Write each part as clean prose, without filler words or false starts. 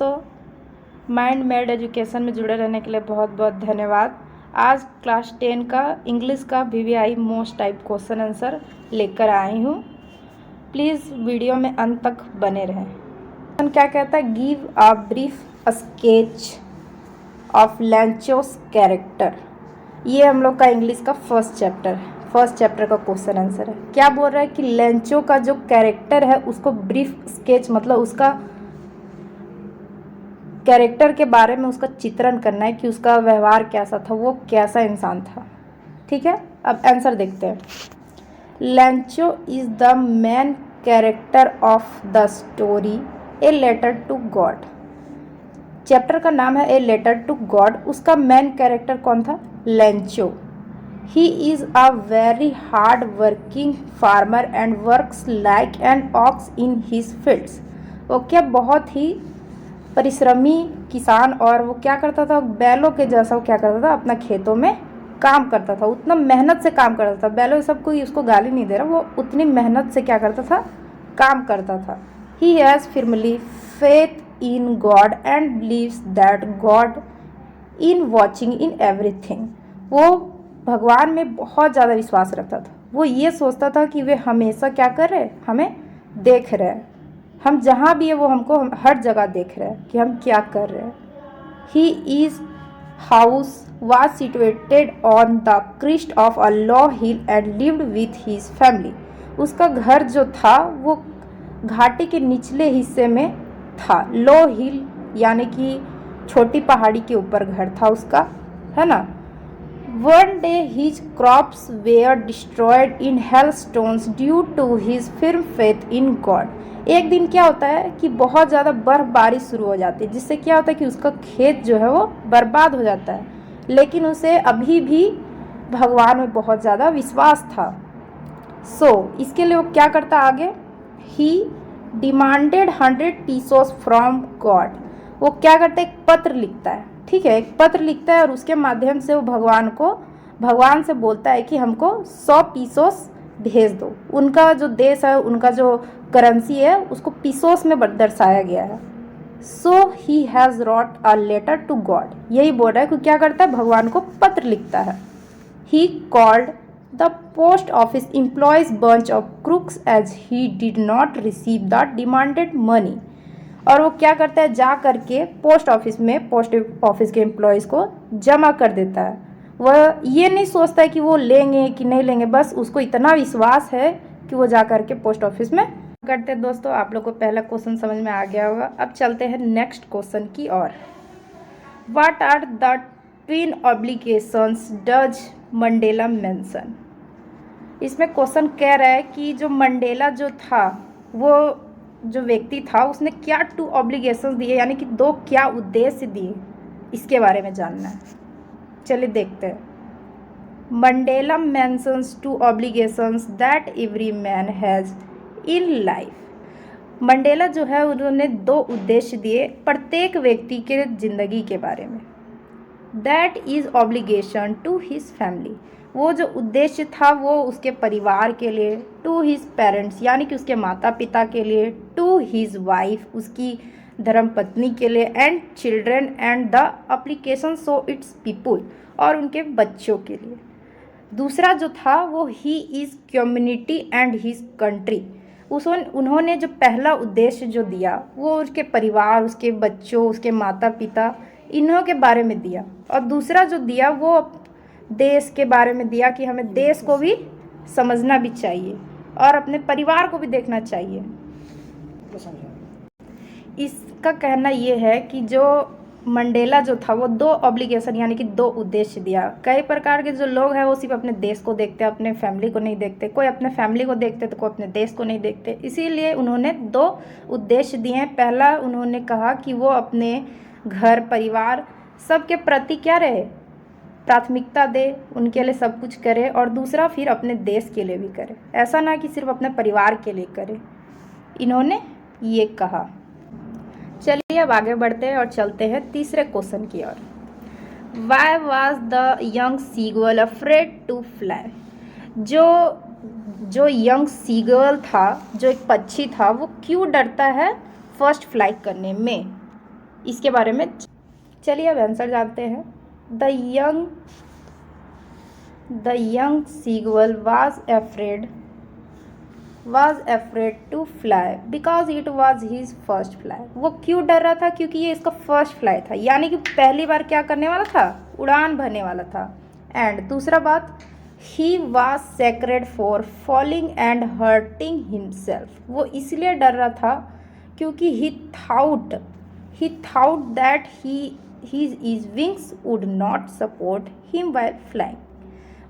दोस्तों, mind made education में जुड़े रहने के लिए बहुत बहुत धन्यवाद। आज क्लास 10 का इंग्लिश का VVI most type question answer लेकर आई हूँ। प्लीज़ वीडियो में अंत तक बने रहें। क्या कहता है, give a brief sketch of Lencho's character. ये हम लोग का इंग्लिश का फर्स्ट चैप्टर का क्वेश्चन आंसर है। क्या बोल रहा है कि लेंचो का जो कैरेक्टर है उसको ब्रीफ स्केच मतलब उसका कैरेक्टर के बारे में उसका चित्रण करना है कि उसका व्यवहार कैसा था, वो कैसा इंसान था। ठीक है, अब आंसर देखते हैं। Lencho is the main character of the story a letter to God. Chapter का नाम है ए लेटर टू गॉड। उसका मेन कैरेक्टर कौन था? Lencho. He is a very hard working farmer and works like an ox in his fields. वो क्या बहुत ही परिश्रमी किसान, और वो क्या करता था, बैलों के जैसा वो क्या करता था, अपना खेतों में काम करता था। उतना मेहनत से काम करता था। बैलों सब कोई उसको गाली नहीं दे रहा, वो उतनी मेहनत से क्या करता था, काम करता था। He has firmly faith in God and believes that God in watching in everything। वो भगवान में बहुत ज़्यादा विश्वास रखता था। वो ये सोचता था कि वे हमेशा क्या कर रहे, हमें देख रहे हैं। हम जहाँ भी है वो हमको हर जगह देख रहे हैं कि हम क्या कर रहे हैं। He is house was situated on the crest of a low hill and lived with his family। उसका घर जो था वो घाटी के निचले हिस्से में था। लो हिल यानी कि छोटी पहाड़ी के ऊपर घर था उसका, है ना। One day his crops were destroyed in hailstones due to his firm faith in God. एक दिन क्या होता है कि बहुत ज़्यादा बर्फबारी शुरू हो जाती है, जिससे क्या होता है कि उसका खेत जो है वो बर्बाद हो जाता है, लेकिन उसे अभी भी भगवान में बहुत ज़्यादा विश्वास था। इसके लिए वो क्या करता आगे, ही डिमांडेड 100 पीसोस फ्रॉम गॉड। वो क्या करता है, एक पत्र लिखता है। ठीक है, एक पत्र लिखता है और उसके माध्यम से वो भगवान से बोलता है कि हमको 100 पीसोस भेज दो। उनका जो देश है, उनका जो करेंसी है, उसको पीसोस में दर्शाया गया है। He has wrote a letter to God. यही बोल रहा है कि क्या करता है, भगवान को पत्र लिखता है। He called the post office employees bunch of crooks as he did not receive the demanded money. और वो क्या करता है, जा करके पोस्ट ऑफिस के एम्प्लॉयज़ को जमा कर देता है। वह ये नहीं सोचता है कि वो लेंगे कि नहीं लेंगे, बस उसको इतना विश्वास है कि वो जा करके पोस्ट ऑफिस में करते हैं। दोस्तों, आप लोग को पहला क्वेश्चन समझ में आ गया होगा। अब चलते हैं नेक्स्ट क्वेश्चन की ओर। What are the twin obligations does Mandela mention. इसमें क्वेश्चन कह रहा है कि जो मंडेला जो था, वो जो व्यक्ति था, उसने क्या 2 ऑब्लिगेशंस दिए, यानी कि 2 क्या उद्देश्य दिए, इसके बारे में जानना है। चलिए देखते हैं। Mandela mentions 2 obligations that every man has in life. Mandela जो है उन्होंने 2 उद्देश्य दिए प्रत्येक व्यक्ति के जिंदगी के बारे में। That is obligation to his family. वो जो उद्देश्य था वो उसके परिवार के लिए, टू हिज पेरेंट्स यानी कि उसके माता पिता के लिए, टू हिज वाइफ उसकी धर्मपत्नी के लिए, and children and the application so it's people और उनके बच्चों के लिए। दूसरा जो था वो he is community and his country. उन्होंने जो पहला उद्देश्य जो दिया वो उसके परिवार, उसके बच्चों, उसके माता पिता, इन्हों के बारे में दिया। और दूसरा जो दिया वो देश के बारे में दिया कि हमें देश को भी समझना भी चाहिए और अपने परिवार को भी देखना चाहिए। इसका कहना ये है कि जो मंडेला जो था वो 2 ऑब्लिगेशन यानी कि 2 उद्देश्य दिया। कई प्रकार के जो लोग हैं वो सिर्फ अपने देश को देखते हैं, अपने फैमिली को नहीं देखते। कोई अपने फैमिली को देखते तो कोई अपने देश को नहीं देखते। इसीलिए उन्होंने 2 उद्देश्य दिए हैं। पहला उन्होंने कहा कि वो अपने घर परिवार सबके प्रति क्या रहे, प्राथमिकता दे, उनके लिए सब कुछ करे, और दूसरा फिर अपने देश के लिए भी करे। ऐसा ना कि सिर्फ अपने परिवार के लिए करे, इन्होंने ये कहा। चलिए अब आगे बढ़ते हैं और चलते हैं तीसरे क्वेश्चन की ओर। Why was the young seagull afraid to fly. जो यंग सीगल था, जो एक पक्षी था, वो क्यों डरता है फर्स्ट फ्लाई करने में। इसके बारे में चलिए अब आंसर जानते हैं। The young seagull was afraid to fly because it was his first fly। वो क्यों डर रहा था? क्योंकि ये इसका फर्स्ट फ्लाई था, यानी कि पहली बार क्या करने वाला था? उड़ान भरने वाला था। एंड दूसरा बात, he was scared for falling and hurting himself। वो इसलिए डर रहा था क्योंकि he thought that his wings would not support him while flying।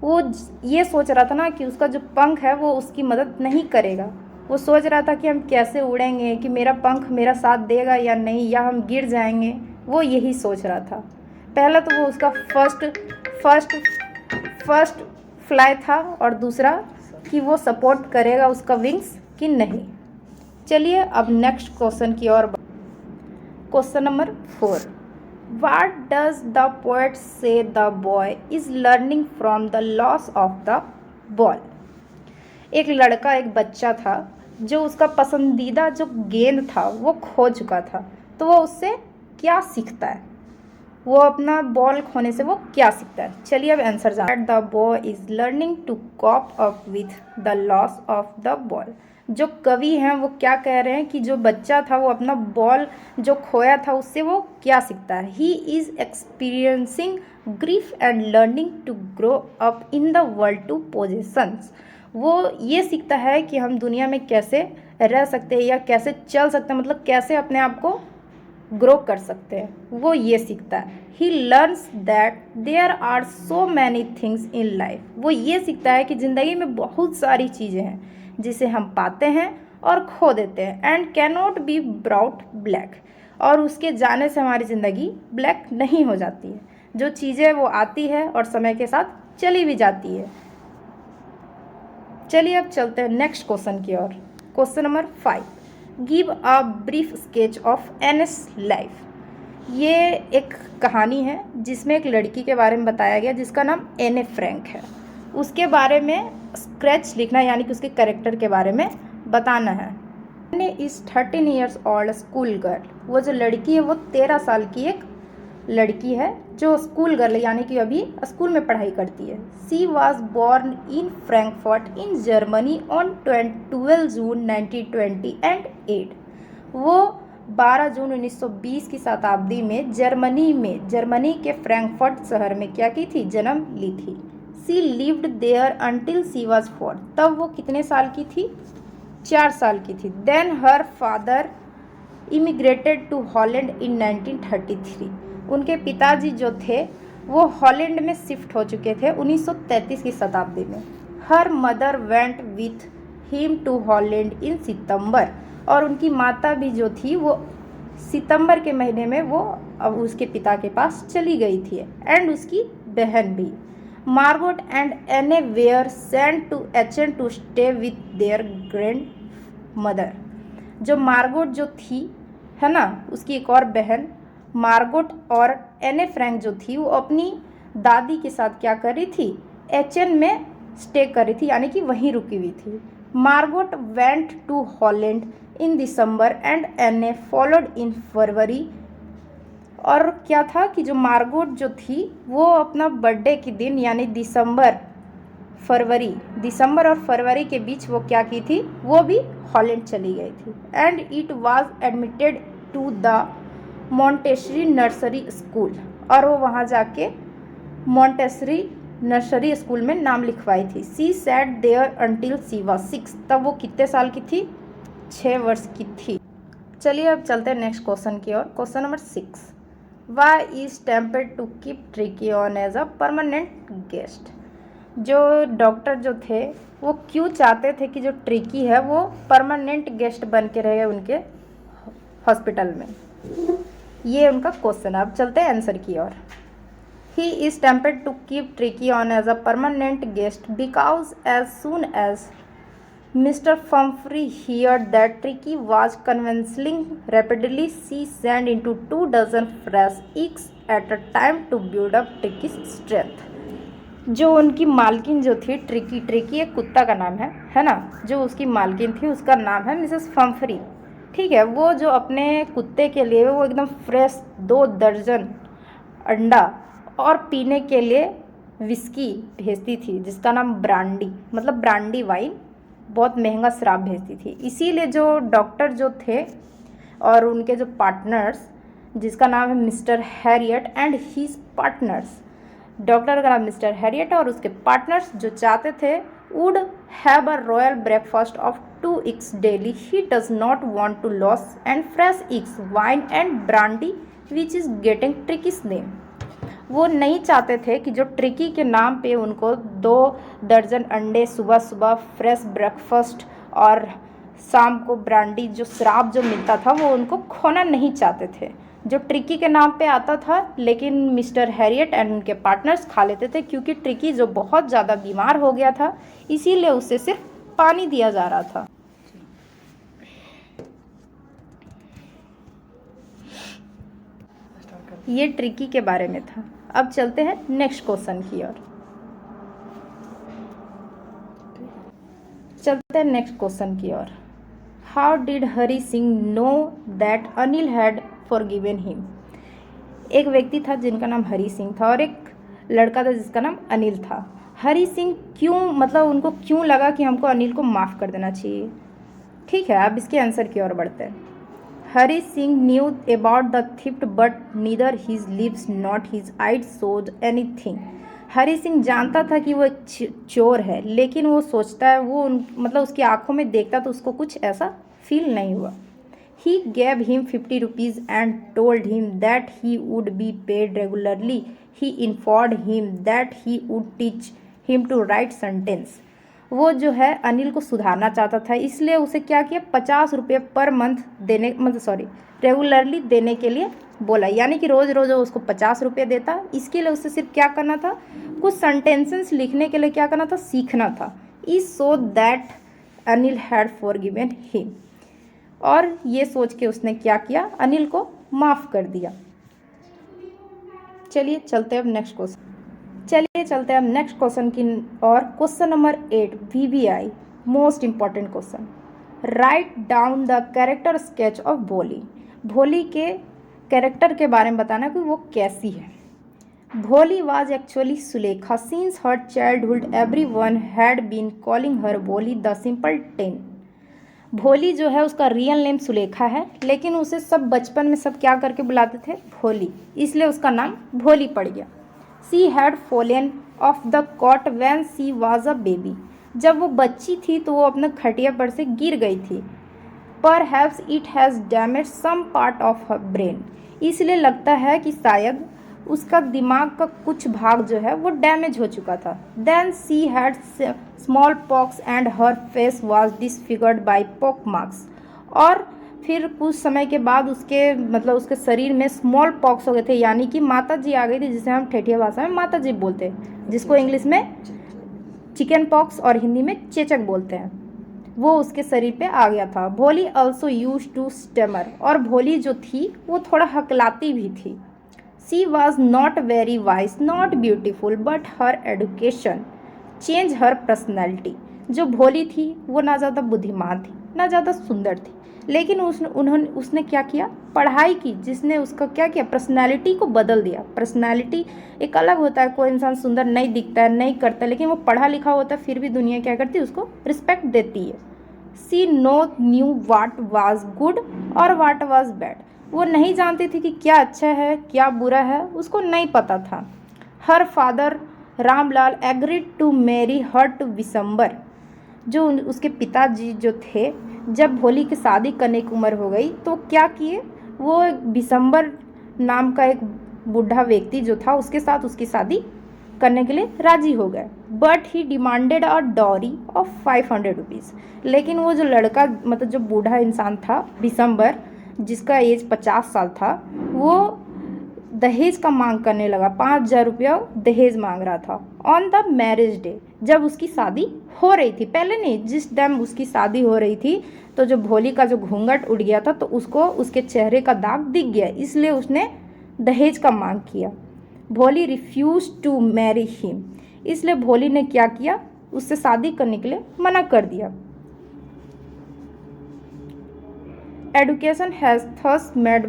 वो ये सोच रहा था ना कि उसका जो पंख है वो उसकी मदद नहीं करेगा। वो सोच रहा था कि हम कैसे उड़ेंगे, कि मेरा पंख मेरा साथ देगा या नहीं, या हम गिर जाएंगे। वो यही सोच रहा था। पहला तो वो उसका फर्स्ट फ्लाई था, और दूसरा कि वो सपोर्ट करेगा उसका विंग्स कि नहीं। चलिए अब नेक्स्ट क्वेश्चन की ओर। Question number 4, What does the poet say the boy is learning from the loss of the ball? एक लड़का, एक बच्चा था जो उसका पसंदीदा जो गेंद था वो खो चुका था, तो वो उससे क्या सीखता है? वो अपना बॉल खोने से वो क्या सीखता है? चलिए अब आंसर जानते हैं। The boy is learning to cope up with the loss of the ball. जो कवि हैं वो क्या कह रहे हैं कि जो बच्चा था वो अपना बॉल जो खोया था उससे वो क्या सीखता है? He is experiencing grief and learning to grow up in the world to possessions. वो ये सीखता है कि हम दुनिया में कैसे रह सकते हैं या कैसे चल सकते हैं, मतलब कैसे अपने आप को ग्रो कर सकते हैं, वो ये सीखता है। He learns that there are so many things in life. वो ये सीखता है कि ज़िंदगी में बहुत सारी चीज़ें हैं जिसे हम पाते हैं और खो देते हैं। And cannot be brought black. और उसके जाने से हमारी ज़िंदगी ब्लैक नहीं हो जाती है। जो चीज़ें वो आती है और समय के साथ चली भी जाती है। चलिए अब चलते हैं नेक्स्ट क्वेश्चन की ओर। Question number 5, give a brief sketch of Anne's life. ये एक कहानी है जिसमें एक लड़की के बारे में बताया गया जिसका नाम एने फ्रैंक है। उसके बारे में स्क्रैच लिखना, यानी कि उसके कैरेक्टर के बारे में बताना है। एने is 13 years old school girl. वो जो लड़की है वो 13 साल की एक लड़की है जो स्कूल गर्ल यानी कि अभी स्कूल में पढ़ाई करती है। She was born in Frankfurt in Germany on 12 June 1920 and 8। वो 12 जून 1920 की शताब्दी में जर्मनी के फ्रैंकफर्ट शहर में क्या की थी? जन्म ली थी। She lived there until she was 4। तब वो कितने साल की थी? 4 साल की थी। Then her father immigrated to Holland in 1933। उनके पिताजी जो थे वो हॉलैंड में शिफ्ट हो चुके थे 1933 की शताब्दी में। Her mother went with him to Holland in September. और उनकी माता भी जो थी वो सितंबर के महीने में वो अब उसके पिता के पास चली गई थी। एंड उसकी बहन भी। Margot and Anne were sent to Aachen to stay with their grandmother. जो मार्गोट जो थी है ना, उसकी एक और बहन मार्गोट और एने फ्रैंक जो थी वो अपनी दादी के साथ क्या कर रही थी? एचेन में स्टे कर रही थी, यानी कि वहीं रुकी हुई थी। Margot went to Holland in December and Anne followed in February. और क्या था कि जो मार्गोट जो थी वो अपना बर्थडे के दिन यानी दिसंबर और फरवरी के बीच वो क्या की थी? वो भी हॉलैंड चली गई थी। And it was admitted to the Montessori nursery school. और वो वहाँ जाके मॉन्टेसरी नर्सरी स्कूल में नाम लिखवाई थी। She sat there until she was 6। तब वो कितने साल की थी? 6 वर्ष की थी। चलिए अब चलते हैं नेक्स्ट क्वेश्चन की ओर। Question number 6, Why is tempted to keep Tricky on as a permanent guest? जो डॉक्टर जो थे वो क्यों चाहते थे कि जो ट्रिकी है वो परमानेंट गेस्ट बन के रहे उनके हॉस्पिटल में? ये उनका क्वेश्चन है। अब चलते हैं आंसर की ओर। He is tempted to keep Tricky on as a permanent guest because as soon as Mr. Pumphrey heard that Tricky was convalescing rapidly, she sent into 24 fresh eggs at a time to build up Tricky's strength. जो उनकी मालकिन जो थी tricky एक कुत्ता का नाम है ना, जो उसकी मालकिन थी उसका नाम है मिसेस फम्फ्री। ठीक है, वो जो अपने कुत्ते के लिए वो एकदम फ्रेश 2 दर्जन अंडा और पीने के लिए विस्की भेजती थी, जिसका नाम ब्रांडी, मतलब ब्रांडी वाइन, बहुत महंगा शराब भेजती थी। इसीलिए जो डॉक्टर जो थे और उनके जो पार्टनर्स, जिसका नाम है mister Herriot and his partners, doctor का नाम मिस्टर हैरियट और उसके पार्टनर्स जो चाहते थे would have a royal breakfast of 2 eggs daily. He does not want to lose and fresh eggs, wine and brandy which is getting Tricky's name. वो नहीं चाहते थे कि जो ट्रिकी के नाम पे उनको 2 दर्जन अंडे, सुबह सुबह फ्रेश ब्रेकफास्ट और शाम को ब्रांडी जो शराब जो मिलता था वो उनको खोना नहीं चाहते थे, जो ट्रिकी के नाम पे आता था। लेकिन मिस्टर हैरियट एंड उनके पार्टनर्स खा लेते थे, क्योंकि ट्रिकी जो बहुत ज़्यादा बीमार हो गया था, इसीलिए उसे सिर्फ पानी दिया जा रहा था। ये ट्रिकी के बारे में था। अब चलते हैं नेक्स्ट क्वेश्चन की ओर। How did Hari Singh know that Anil had forgiven him. एक व्यक्ति था जिनका नाम हरी सिंह था और एक लड़का था जिसका नाम अनिल था। हरी सिंह क्यों, मतलब उनको क्यों लगा कि हमको अनिल को माफ़ कर देना चाहिए। ठीक है, अब इसके आंसर की ओर बढ़ते हैं। Hari Singh knew about the theft but neither his lips not his eyes showed anything. Hari Singh जानता था कि वो एक चोर है, लेकिन वो सोचता है वो मतलब उसकी आंखों में देखता तो उसको कुछ ऐसा फील नहीं हुआ। He gave him 50 rupees and told him that he would be paid regularly. He informed him that he would teach him to write sentence. वो जो है अनिल को सुधारना चाहता था, इसलिए उसे क्या किया, 50 रुपये पर मंथ देने, मतलब रेगुलरली देने के लिए बोला। यानी कि रोज़ रोज़ उसको 50 रुपये देता। इसके लिए उसे सिर्फ क्या करना था, कुछ सेंटेंसेस लिखने के लिए क्या करना था, सीखना था। Is so that Anil had forgiven him. और ये सोच के उसने क्या किया, अनिल को माफ़ कर दिया। चलिए चलते हैं अब नेक्स्ट क्वेश्चन की और। Question number 8 VBI, most important question. Write down the character sketch of भोली। भोली के कैरेक्टर के बारे में बताना कि वो कैसी है। Bholi was actually Sulekha. Since her childhood everyone had been calling her Bholi the simple 10। भोली जो है उसका रियल नेम सुलेखा है, लेकिन उसे सब बचपन में सब क्या करके बुलाते थे, भोली, इसलिए उसका नाम भोली पड़ गया। She had fallen off the cot when she was a baby. जब वो बच्ची थी तो वो अपने खटिया पर से गिर गई थी। Perhaps it has damage some part of her brain. इसलिए लगता है कि शायद उसका दिमाग का कुछ भाग जो है वो डैमेज हो चुका था। Then she had smallpox and her face was disfigured by pock marks. और फिर कुछ समय के बाद उसके उसके शरीर में स्मॉल पॉक्स हो गए थे, यानी कि माता जी आ गई थी, जिसे हम ठेठिया भाषा में माता जी बोलते हैं, जिसको इंग्लिश में चिकन पॉक्स और हिंदी में चेचक बोलते हैं। वो उसके शरीर पे आ गया था। भोली ऑल्सो यूज टू स्टेमर। और भोली जो थी वो थोड़ा हकलाती भी थी। She was not very wise, not beautiful, but her education changed her personality. जो भोली थी वो ना ज़्यादा बुद्धिमान थी ना ज़्यादा सुंदर थी, लेकिन उसने क्या किया, पढ़ाई की, जिसने उसका क्या किया, पर्सनैलिटी को बदल दिया। पर्सनैलिटी एक अलग होता है, कोई इंसान सुंदर नहीं दिखता है, नहीं करता, लेकिन वो पढ़ा लिखा होता है, फिर भी दुनिया क्या करती है, उसको रिस्पेक्ट देती है। She knew what was good और what was bad. वो नहीं जानती थी कि क्या अच्छा है क्या बुरा है, उसको नहीं पता था। Her father Ramlal agreed to marry her to Bishamber. जो उसके पिताजी जो थे, जब भोली की शादी करने की उम्र हो गई तो क्या किए, वो विशंबर नाम का एक बूढ़ा व्यक्ति जो था उसके साथ उसकी शादी करने के लिए राजी हो गए। But he demanded a dowry of 500 rupees. लेकिन वो जो लड़का जो बूढ़ा इंसान था विशंबर, जिसका एज 50 साल था, वो दहेज का मांग करने लगा। 5000 रुपया दहेज मांग रहा था ऑन द मैरिज डे, जब उसकी शादी हो रही थी। पहले नहीं, जिस टाइम उसकी शादी हो रही थी तो जो भोली का जो घूंघट उड़ गया था तो उसको उसके चेहरे का दाग दिख गया, इसलिए उसने दहेज का मांग किया। भोली रिफ्यूज टू मैरी हिम। इसलिए भोली ने क्या किया, उससे शादी करने के लिए मना कर दिया। एडुकेशन हैड थस मेड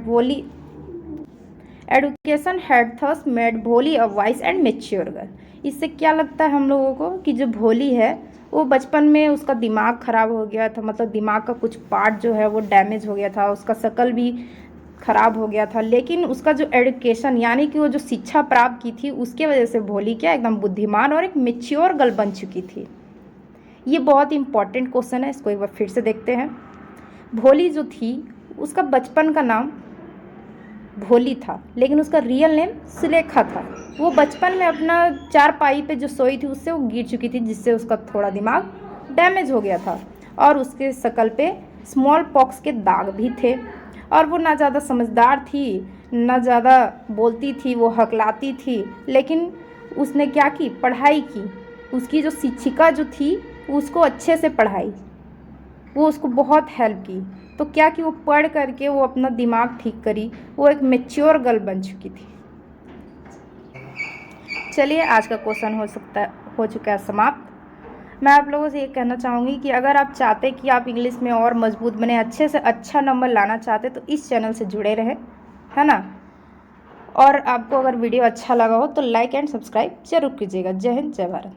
भोली अ वाइस एंड मेच्योर गर्ल। इससे क्या लगता है हम लोगों को कि जो भोली है वो बचपन में उसका दिमाग ख़राब हो गया था, मतलब दिमाग का कुछ पार्ट जो है वो डैमेज हो गया था, उसका शकल भी ख़राब हो गया था, लेकिन उसका जो एजुकेशन यानी कि वो जो शिक्षा प्राप्त की थी उसके वजह से भोली क्या एकदम बुद्धिमान और एक मेच्योर गर्ल बन चुकी थी। ये बहुत इंपॉर्टेंट क्वेश्चन है, इसको एक बार फिर से देखते हैं। भोली जो थी उसका बचपन का नाम भोली था, लेकिन उसका रियल नेम सुलेखा था। वो बचपन में अपना चारपाई पे जो सोई थी उससे वो गिर चुकी थी, जिससे उसका थोड़ा दिमाग डैमेज हो गया था और उसके शकल पे स्मॉल पॉक्स के दाग भी थे। और वो ना ज़्यादा समझदार थी ना ज़्यादा बोलती थी, वो हकलाती थी, लेकिन उसने क्या की, पढ़ाई की। उसकी जो शिक्षिका जो थी उसको अच्छे से पढ़ाई, वो उसको बहुत हेल्प की। तो क्या कि वो पढ़ करके वो अपना दिमाग ठीक करी, वो एक मेच्योर गर्ल बन चुकी थी। चलिए आज का क्वेश्चन हो चुका है समाप्त। मैं आप लोगों से ये कहना चाहूँगी कि अगर आप चाहते कि आप इंग्लिश में और मजबूत बने, अच्छे से अच्छा नंबर लाना चाहते तो इस चैनल से जुड़े रहें, है ना। और आपको अगर वीडियो अच्छा लगा हो तो लाइक एंड सब्सक्राइब जरूर कीजिएगा। जय हिंद, जय भारत।